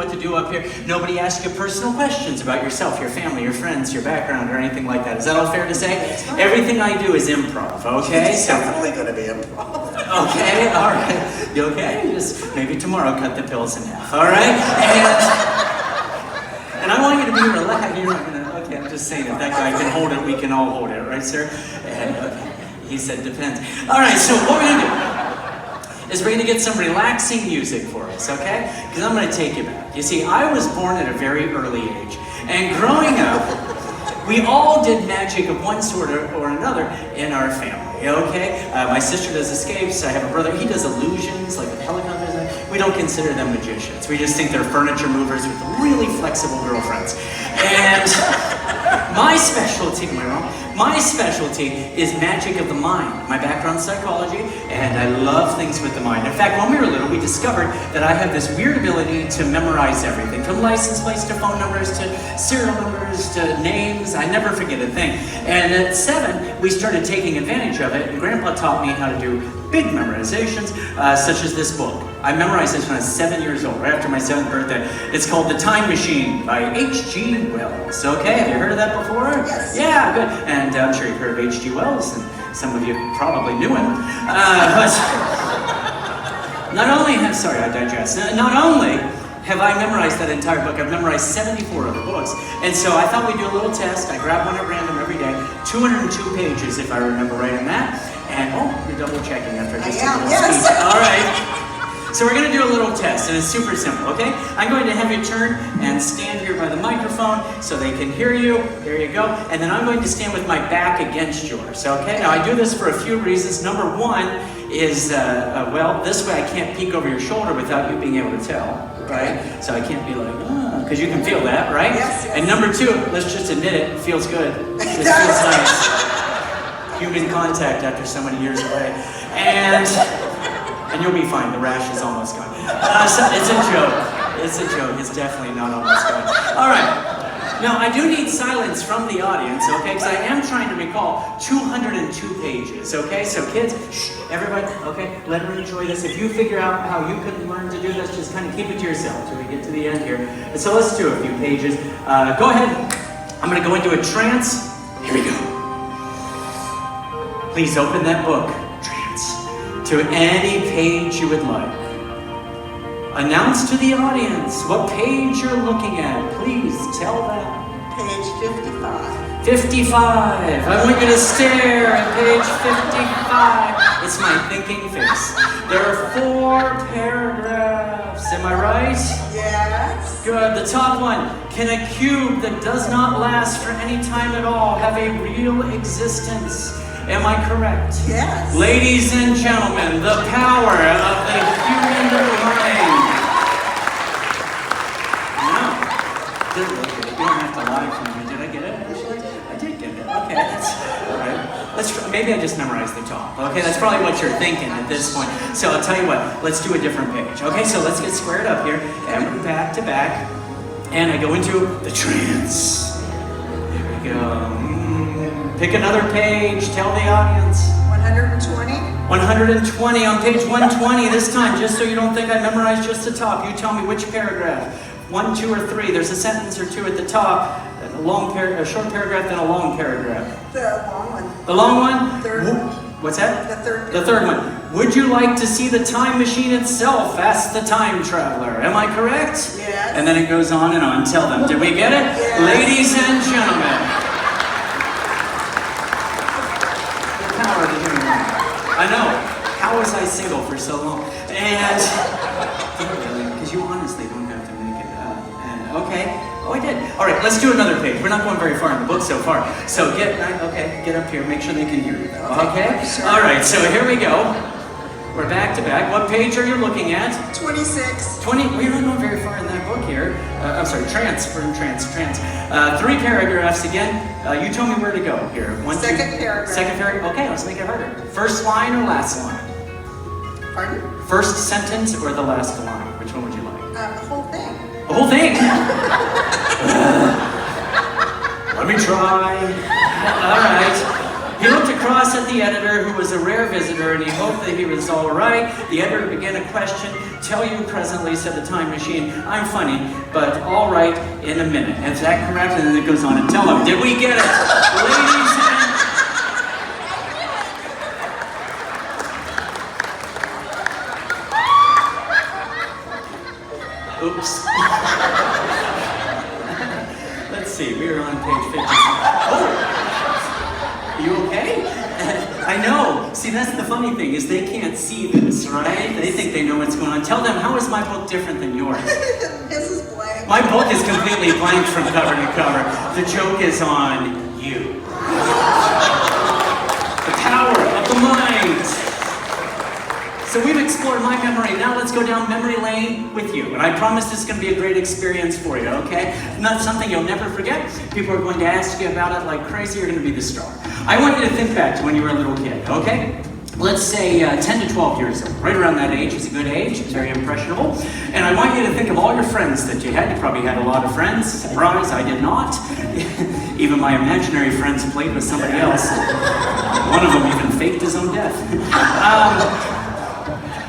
what to do up here. Nobody asks you personal questions about yourself, your family, your friends, your background, or anything like that. Is that all fair to say? Everything I do is improv, okay? It's definitely going to be improv. Okay, all right. You okay? Just maybe tomorrow cut the pills in half, all right? And I want you to be relaxed. You're not going to, okay, I'm just saying if that guy can hold it, we can all hold it, right, sir? And, okay, he said depends. All right, so what we're going to do is we're going to get some relaxing music for us, okay? Because I'm going to take you back. You see, I was born at a very early age, and growing up, we all did magic of one sort or another in our family, okay? My sister does escapes, I have a brother, he does illusions, like with helicopters. We don't consider them magicians. We just think they're furniture movers with really flexible girlfriends. And my specialty, am I wrong? My specialty is magic of the mind. My background's psychology, and I love things with the mind. In fact, when we were little, we discovered that I have this weird ability to memorize everything, from license plates to phone numbers to serial numbers to names. I never forget a thing. And at 7, we started taking advantage of it, and Grandpa taught me how to do big memorizations, such as this book. I memorized this when I was 7 years old, right after my 7th birthday. It's called The Time Machine by H.G. Wells. Okay, have you heard of that before? Yes. Yeah, good. And I'm sure you've heard of H.G. Wells, and some of you probably knew him. But not only have, sorry, I digress. Not only have I memorized that entire book, I've memorized 74 other books. And so I thought we'd do a little test. I grab one at random every day. 202 pages, if I remember right on that. And, oh, you're double checking after I just did a little speech. All right. So we're going to do a little test, and it's super simple, okay? I'm going to have you turn and stand here by the microphone so they can hear you. There you go. And then I'm going to stand with my back against yours, okay? Now, I do this for a few reasons. Number one is, well, this way I can't peek over your shoulder without you being able to tell, right? So I can't be like, because you can feel that, right? Yes, yes. And number two, let's just admit it feels good. It feels nice. Human contact after so many years away. And you'll be fine, the rash is almost gone. So it's a joke. It's a joke. It's definitely not almost gone. All right. Now, I do need silence from the audience, okay? Because I am trying to recall 202 pages, okay? So kids, shh, everybody, okay? Let her enjoy this. If you figure out how you can learn to do this, just kind of keep it to yourself till we get to the end here. And so let's do a few pages. Go ahead. I'm going to go into a trance. Here we go. Please open that book, trance, to any page you would like. Announce to the audience what page you're looking at. Please tell them. Page 55. 55. I want you to stare at page 55. It's my thinking face. There are 4 paragraphs. Am I right? Yes. Good. The top one. Can a cube that does not last for any time at all have a real existence? Am I correct? Yes. Ladies and gentlemen, the power of the human mind. No. Didn't look at it. You don't have to lie for me. Did I get it? I did get it. Okay, that's all right. Let's try. Maybe I just memorized the top. Okay, that's probably what you're thinking at this point. So I'll tell you what. Let's do a different page. Okay, so let's get squared up here. And we're back to back. And I go into the trance. There we go. Pick another page, tell the audience. 120? 120, on page 120 this time, just so you don't think I memorized just the top. You tell me which paragraph. 1, 2, or 3. There's a sentence or two at the top. A short paragraph, then a long paragraph. The long one. The long one? Third one. What's that? The third. The third one. Would you like to see the time machine itself? Ask the time traveler. Am I correct? Yes. And then it goes on and on. Tell them. Did we get it? Yes. Ladies and gentlemen. I know. How was I single for so long? And because you honestly don't have to make it up. And, okay. Oh, I did. All right. Let's do another page. We're not going very far in the book so far. So get up here. Make sure they can hear you. Okay. Sure. All right. So here we go. We're back to back. What page are you looking at? 26. 20. We're not going very far in that book here. I'm sorry. Trance. We're in trance. 3 paragraphs again. You tell me where to go here. Second paragraph. Second paragraph. Okay, let's make it harder. First line or last line? Pardon? First sentence or the last line? Which one would you like? The whole thing. The whole thing? Let me try. All right. He looked across across at the editor, who was a rare visitor, and he hoped that he was all right. The editor began a question. Tell you presently, said the time machine, I'm funny, but all right in a minute. Is that correct? And then it goes on and tell him, did we get it? Ladies and... Oops. Let's see, we are on page 50. Oh! You okay? I know. See, that's the funny thing, is they can't see this, right? They think they know what's going on. Tell them, how is my book different than yours? This is blank. My book is completely blank from cover to cover. The joke is on you. The power of the mind. So we've explored my memory. Now let's go down memory lane with you. And I promise this is going to be a great experience for you, okay? Not something you'll never forget. People are going to ask you about it like crazy. You're going to be the star. I want you to think back to when you were a little kid, okay? Let's say 10 to 12 years old. Right around that age is a good age. It's very impressionable. And I want you to think of all your friends that you had. You probably had a lot of friends. Surprise, I did not. Even my imaginary friends played with somebody else. One of them even faked his own death.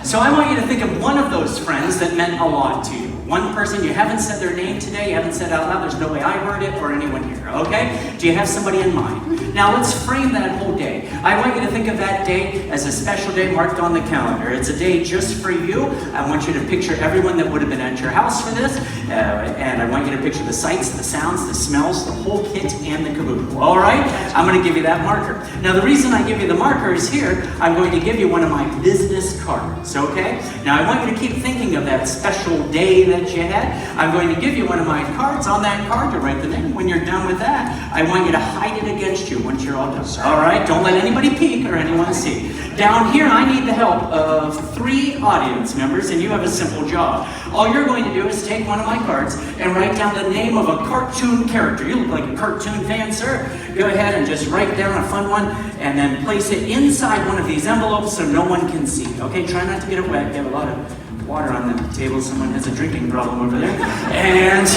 So I want you to think of one of those friends that meant a lot to you. One person, you haven't said their name today, you haven't said out loud, there's no way I heard it or anyone here, okay? Do you have somebody in mind? Now let's frame that whole day. I want you to think of that day as a special day marked on the calendar. It's a day just for you. I want you to picture everyone that would have been at your house for this, and I want you to picture the sights, the sounds, the smells, the whole kit and the caboodle, all right? I'm gonna give you that marker. Now the reason I give you the marker is here, I'm going to give you one of my business cards, okay? Now I want you to keep thinking of that special day that you had. I'm going to give you one of my cards. On that card, you write the name. When you're done with that, I want you to hide it against you once you're all done. All right? Don't let anybody peek or anyone see. Down here, I need the help of 3 audience members, and you have a simple job. All you're going to do is take one of my cards and write down the name of a cartoon character. You look like a cartoon fan, sir. Go ahead and just write down a fun one, and then place it inside one of these envelopes so no one can see. Okay? Try not to get it wet. You have a lot of water on the table. Someone has a drinking problem over there. And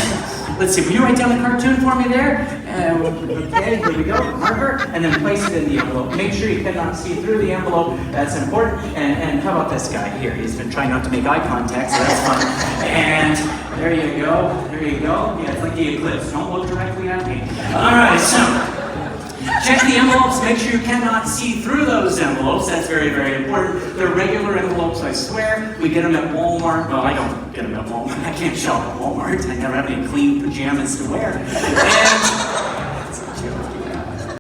let's see, will you write down the cartoon for me there? Okay, here we go, marker, and then place it in the envelope. Make sure you cannot see through the envelope, that's important. And how about this guy here? He's been trying not to make eye contact, so that's fun. And there you go, there you go. Yeah, it's like the eclipse, don't look directly at me. All right, so check the envelopes, make sure you cannot see through those envelopes. That's very, very important. They're regular envelopes, I swear. We get them at Walmart. Well, I don't get them at Walmart. I can't shop at Walmart. I never have any clean pajamas to wear. And